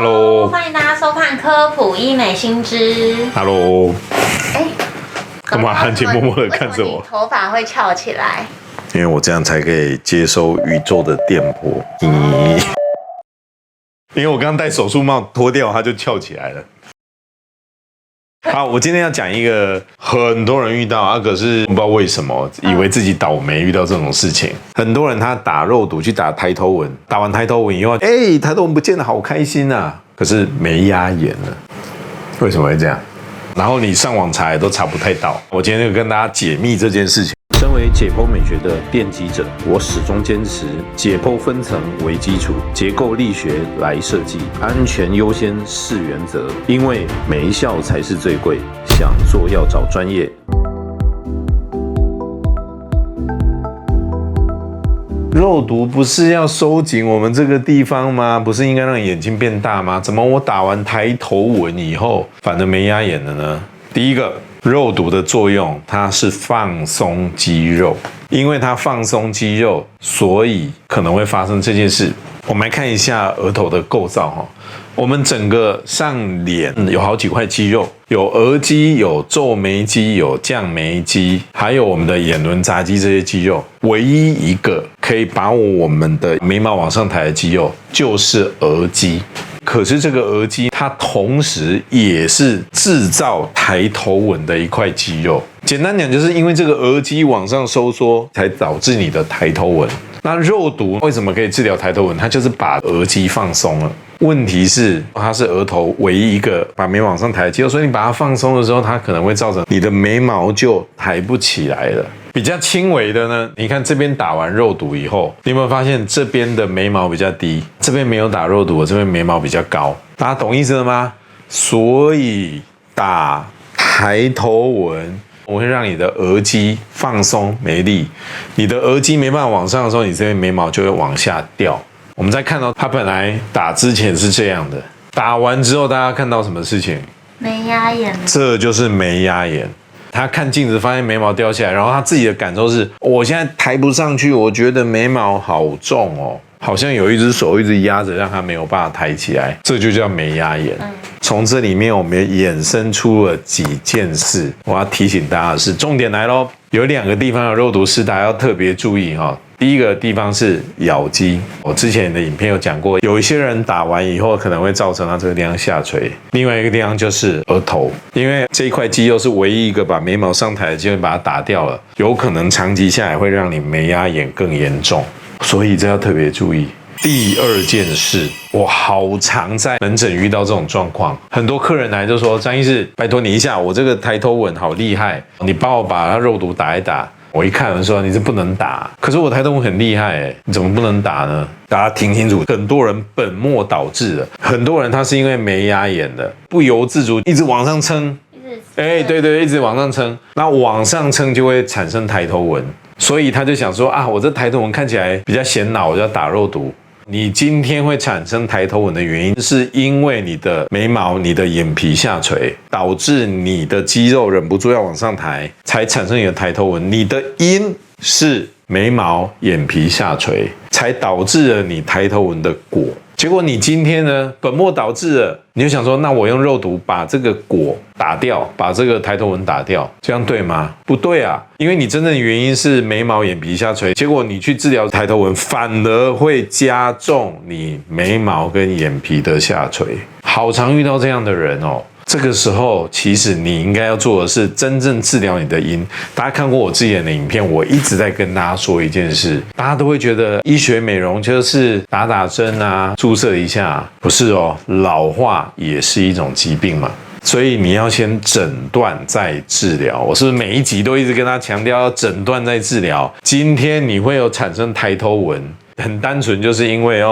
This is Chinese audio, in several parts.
Hello， 歡迎大家收看科普醫美新知。Hello， 幹嘛含情脈脈的看着我？為什麼你頭髮會翹起來？因為我這樣才可以接收宇宙的電波。因為我剛剛戴手術帽脫掉，它就翹起來了。好，我今天要講一個很多人遇到可是不知道為什麼以為自己倒霉遇到這種事情。很多人他打肉毒去打抬頭紋，打完抬頭紋以後，抬頭紋不見了，好開心啊！可是沒壓眼了，為什麼會這樣？然後你上網查也都查不太到。我今天就跟大家解密這件事情。身為解剖美學的奠基者，我始終堅持解剖分層為基礎，結構力學來設計，安全優先是原則。因為沒效才是最貴，想做要找專業。肉毒不是要收緊我們這個地方嗎？不是應該讓眼睛變大嗎？怎麼我打完抬頭紋以後，反而沒壓眼了呢？第一個，肉毒的作用，它是放鬆肌肉，因為它放鬆肌肉，所以可能會發生這件事。我們來看一下額頭的構造哈。我們整個上臉有好幾塊肌肉，有額肌、有皺眉肌、有降眉肌，還有我們的眼輪匝肌這些肌肉。唯一一個可以把我們的眉毛往上抬的肌肉，就是額肌。可是這個額肌，它同時也是製造抬頭紋的一塊肌肉。簡單講，就是因為這個額肌往上收縮，才導致你的抬頭紋。那肉毒為什麼可以治療抬頭紋？它就是把額肌放鬆了。問題是，它是額頭唯一一個把眉毛往上抬的肌肉，所以你把它放鬆的時候，它可能會造成你的眉毛就抬不起來了。比較輕微的呢，你看這邊打完肉毒以後，你有沒有發現這邊的眉毛比較低？這邊沒有打肉毒，這邊眉毛比較高。大家懂意思了嗎？所以打抬頭紋，我會讓你的額肌放鬆沒力，你的額肌沒辦法往上的時候，你這邊眉毛就會往下掉。我們再看到它本來打之前是這樣的，打完之後大家看到什麼事情？沒壓眼。這就是沒壓眼。他看鏡子發現眉毛掉下來，然後他自己的感受是：我現在抬不上去，我覺得眉毛好重哦，好像有一隻手一直壓着，讓他沒有辦法抬起來，這就叫沒壓眼。從這裡面我們衍生出了幾件事，我要提醒大家的是，重點來咯，有兩個地方的肉毒是大家要特別注意哈。第一個地方是咬肌，我之前的影片有講過，有一些人打完以後可能會造成他這個地方下垂。另外一個地方就是額頭，因為這一塊肌肉是唯一一個把眉毛上抬的肌肉，把它打掉了，有可能長期下來會讓你眉壓眼更嚴重，所以這要特別注意。第二件事，我好常在門診遇到這種狀況，很多客人來就說：張醫師，拜託你一下，我這個抬頭紋好厲害，你幫我把它肉毒打一打。我一看，人說你這不能打，可是我抬頭紋很厲害，你怎麼不能打呢？大家聽清楚，很多人本末倒置了，很多人他是因為沒壓眼的，不由自主一直往上撐，對，一直往上撐，那往上撐就會產生抬頭紋，所以他就想說我這抬頭紋看起來比較顯老，我就要打肉毒。你今天會產生抬頭紋的原因，是因為你的眉毛、你的眼皮下垂，導致你的肌肉忍不住要往上抬，才產生你的抬頭紋。你的因是眉毛、眼皮下垂，才導致了你抬頭紋的果。結果你今天呢，本末倒置了，你就想說，那我用肉毒把這個果打掉，把這個抬頭紋打掉，這樣對嗎？不對啊，因為你真正的原因是眉毛、眼皮下垂，結果你去治療抬頭紋，反而會加重你眉毛跟眼皮的下垂。好常遇到這樣的人哦。這個時候，其實你應該要做的是真正治療你的因。大家看過我之前的影片，我一直在跟大家說一件事，大家都會覺得醫學美容就是打打針啊，注射一下，不是哦，老化也是一種疾病嘛。所以你要先診斷再治療。我是不是每一集都一直跟他強調要診斷再治療？今天你會有產生抬頭紋，很單純就是因為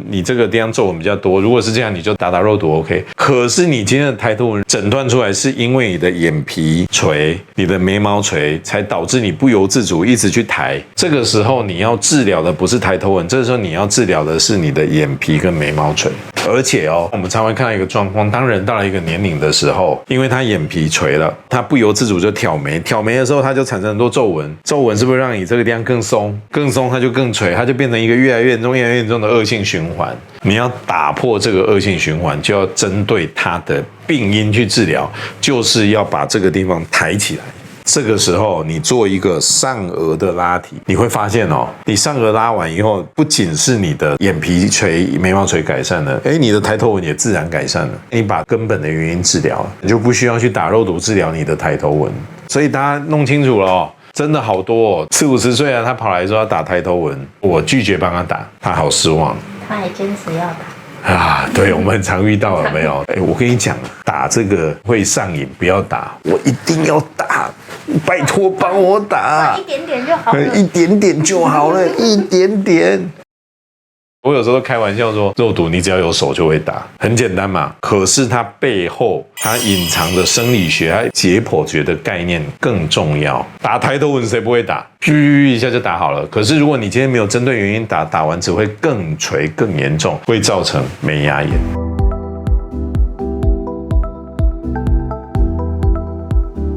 你這個地方皺紋比較多，如果是這樣，你就打肉毒 OK。可是你今天的抬頭紋診斷出來是因為你的眼皮垂、你的眉毛垂，才導致你不由自主一直去抬。這個時候你要治療的不是抬頭紋，這個時候你要治療的是你的眼皮跟眉毛垂。而且哦，我們常會看到一個狀況，當人到了一個年齡的時候，因為他眼皮垂了，他不由自主就挑眉，挑眉的時候他就產生很多皺紋，皺紋是不是讓你這個地方更鬆，更鬆它就更垂，它就變成一個越來越嚴重、越來越嚴重的惡性循環。你要打破這個惡性循環，就要針對它的病因去治療，就是要把這個地方抬起來。這個時候，你做一個上顎的拉提，你會發現哦，你上顎拉完以後，不僅是你的眼皮垂、眉毛垂改善了，你的抬頭紋也自然改善了。你把根本的原因治療了，你就不需要去打肉毒治療你的抬頭紋。所以大家弄清楚了哦，真的好多哦，40-50歲啊，他跑來說要打抬頭紋，我拒絕幫他打，他好失望。他還堅持要打。啊，对，我們很常遇到了沒有？我跟你講，打這個會上癮，不要打，我一定要打，拜託幫我打，一點點就好了，一點點就好了，一點點。我有時候開玩笑說，肉毒你只要有手就會打，很簡單嘛。可是它背後它隱藏的生理學、它解剖學的概念更重要。打抬頭紋誰不會打？一下就打好了。可是如果你今天沒有針對原因打，打完只會更垂、更嚴重，會造成眉壓炎。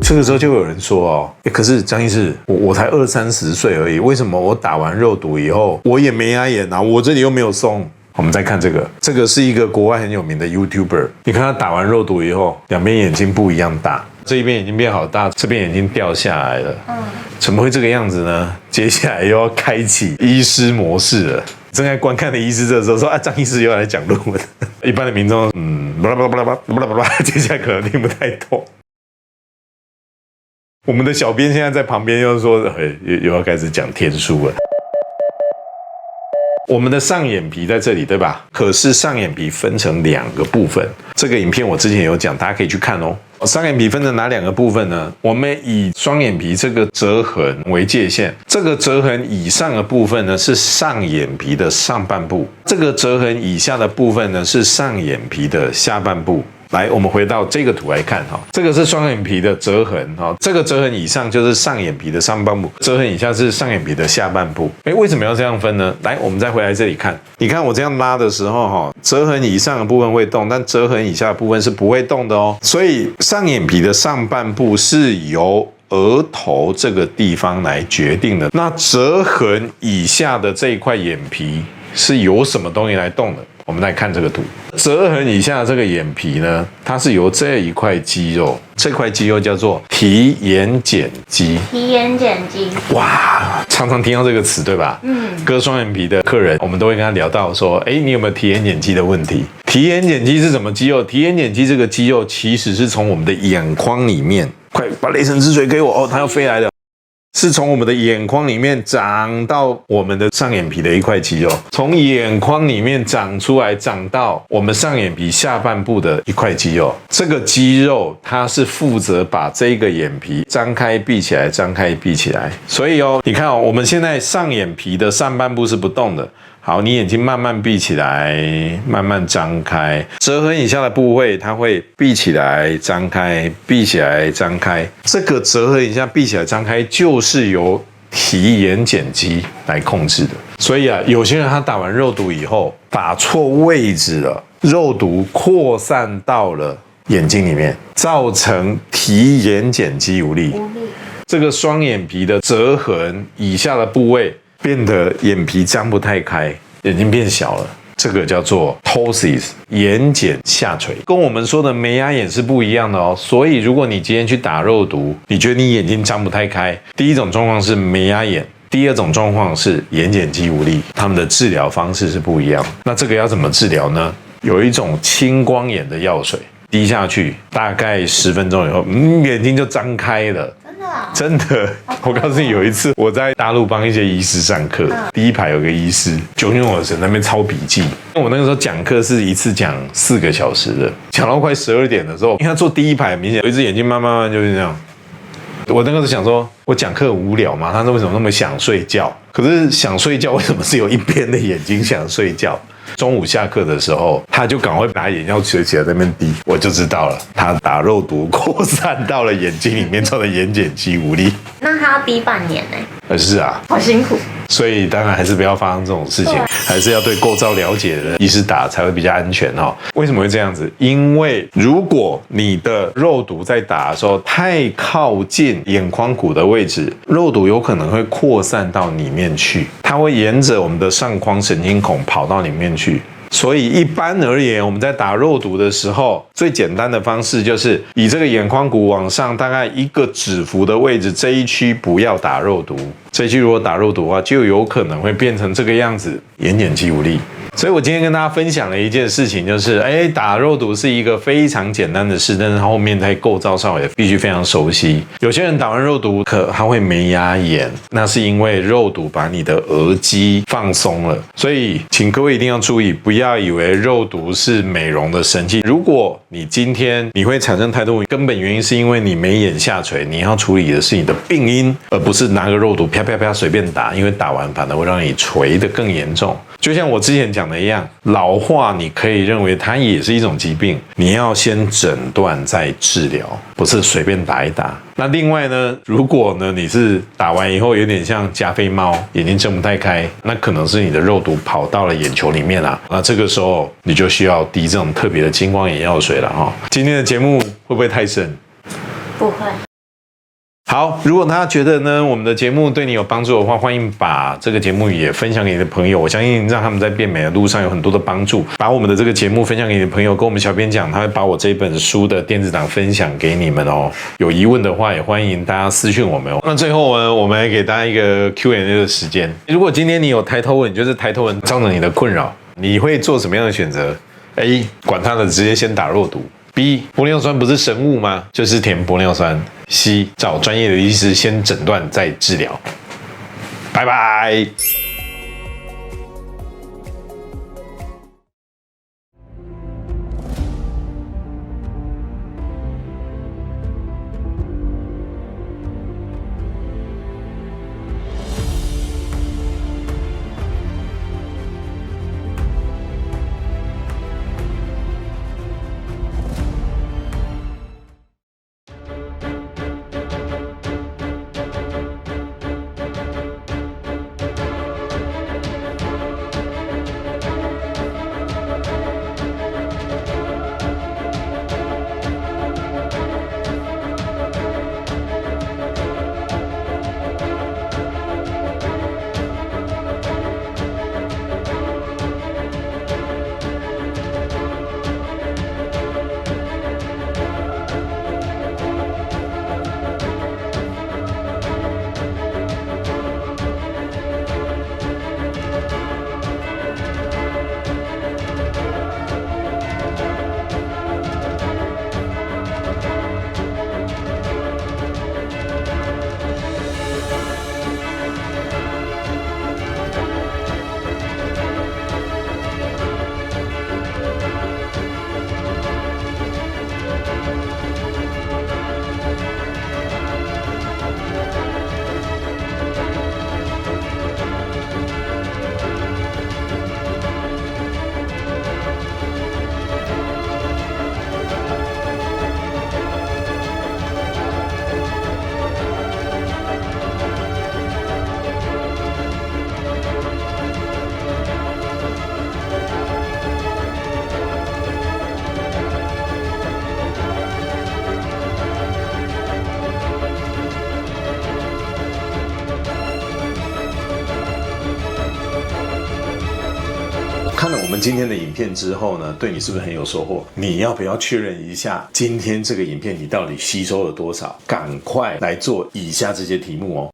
這個時候就會有人說哦，可是張醫師，我才20-30歲而已，為什麼我打完肉毒以後，我也眉壓炎啊？我這裡又沒有鬆。我們再看這個，這個是一個國外很有名的 YouTuber， 你看他打完肉毒以後，兩邊眼睛不一樣大，這一邊眼睛變好大，這邊眼睛掉下來了。怎麼會這個樣子呢？接下來又要開啟醫師模式了。正在觀看的醫師這時候說啊，張醫師又要來講論文。一般的民眾巴拉巴拉巴拉巴拉巴拉，接下來可能聽不太懂。我們的小編現在在旁邊又說，又要開始講天書了。我們的上眼皮在這裡，對吧？可是上眼皮分成2個部分，這個影片我之前有講，大家可以去看哦。上眼皮分成哪2個部分呢？我們以雙眼皮這個折痕為界限，這個折痕以上的部分呢是上眼皮的上半部，這個折痕以下的部分呢是上眼皮的下半部。來，我們回到這個圖來看哈，這個是雙眼皮的折痕哈，這個折痕以上就是上眼皮的上半部，折痕以下是上眼皮的下半部。為什麼要這樣分呢？來，我們再回來這裡看，你看我這樣拉的時候哈，折痕以上的部分會動，但折痕以下的部分是不會動的哦。所以上眼皮的上半部是由額頭這個地方來決定的，那折痕以下的這一塊眼皮是由什麼東西來動的？我們來看這個圖，折痕以下的這個眼皮呢，它是由這一塊肌肉，這塊肌肉叫做提眼瞼肌。提眼瞼肌，哇，常常聽到這個詞，對吧？割雙眼皮的客人，我們都會跟他聊到說，你有沒有提眼瞼肌的問題？提眼瞼肌是什麼肌肉？提眼瞼肌這個肌肉其實是從我們的眼眶裡面，快把雷神之錘給我哦，它要飛來了。是從我們的眼眶裡面長到我們的上眼皮的一塊肌肉，從眼眶裡面長出來，長到我們上眼皮下半部的一塊肌肉。這個肌肉它是負責把這個眼皮張開閉起來，張開閉起來。所以哦，你看哦，我們現在上眼皮的上半部是不動的。好，你眼睛慢慢閉起來，慢慢張開。折痕以下的部位，它會閉起來、張開、閉起來、張開。這個折痕以下閉起來、張開，就是由提眼瞼肌來控制的。所以啊，有些人他打完肉毒以後，打錯位置了，肉毒擴散到了眼睛裡面，造成提眼瞼肌無力。這個雙眼皮的折痕以下的部位，變得眼皮張不太開，眼睛變小了，這個叫做 ptosis， 眼瞼下垂，跟我們說的眉壓眼是不一樣的哦。所以如果你今天去打肉毒，你覺得你眼睛張不太開，第一種狀況是眉壓眼，第二種狀況是眼瞼肌無力，他們的治療方式是不一樣。那這個要怎麼治療呢？有一種青光眼的藥水，滴下去大概10分鐘以後，眼睛就張開了。真的，我告訴你，有一次我在大陸幫一些醫師上課，第一排有個醫師炯炯有神，那邊抄筆記。我那個時候講課是一次講4個小時的，講到快12點的時候，因為他坐第一排，明顯有一隻眼睛慢慢就是這樣。我那個時候想說，我講課無聊嘛，他說為什麼那麼想睡覺？可是想睡覺，為什麼是有一邊的眼睛想睡覺？中午下課的時候，他就趕快拿眼藥水起來在那邊滴，我就知道了，他打肉毒擴散到了眼睛裡面，造成眼瞼肌無力。那他要滴半年呢？是啊，好辛苦。所以當然還是不要發生這種事情，還是要對構造了解的醫師打才會比較安全哦。為什麼會這樣子？因為如果你的肉毒在打的時候太靠近眼眶骨的位置，肉毒有可能會擴散到裡面去，它會沿着我們的上眶神經孔跑到裡面去。所以一般而言，我們在打肉毒的時候，最簡單的方式就是以這個眼眶骨往上大概1個指幅的位置，這一區不要打肉毒。這一區如果打肉毒的話，就有可能會變成這個樣子，眼瞼肌無力。所以我今天跟大家分享了一件事情，就是打肉毒是一個非常簡單的事，但是它後面在構造上也必須非常熟悉。有些人打完肉毒他會沒壓眼，那是因為肉毒把你的額肌放鬆了。所以請各位一定要注意，不要以為肉毒是美容的神器。如果你今天你會產生太多根本原因是因為你眉眼下垂，你要處理的是你的病因，而不是拿個肉毒啪啪啪隨便打，因為打完反而會讓你垂得更嚴重。就像我之前講的一樣，老化你可以認為它也是一種疾病，你要先診斷再治療，不是隨便打一打。那另外呢，如果呢你是打完以後有點像加菲貓，眼睛睜不太開，那可能是你的肉毒跑到了眼球裡面啦。那這個時候你就需要滴这種特別的青光眼藥水了哈。今天的節目會不會太深？不會。好，如果大家覺得呢，我們的節目對你有幫助的話，歡迎把這個節目也分享給你的朋友。我相信讓他們在變美的路上有很多的幫助。把我們的這個節目分享給你的朋友，跟我們小編講，他會把我這本書的電子檔分享給你們哦。有疑問的話，也歡迎大家私訊我們哦。那最後呢，我們來給大家一個 Q&A 的時間。如果今天你有抬頭紋，就是抬頭紋造成你的困擾，你會做什麼樣的選擇 ？A. 管他的，直接先打肉毒。B. 玻尿酸不是神物嗎？就是填玻尿酸。C. 找專業的醫師先診斷再治療。拜拜。看了我们今天的影片之後呢，對你是不是很有收穫？你要不要確認一下今天這個影片你到底吸收了多少？趕快來做以下這些題目哦。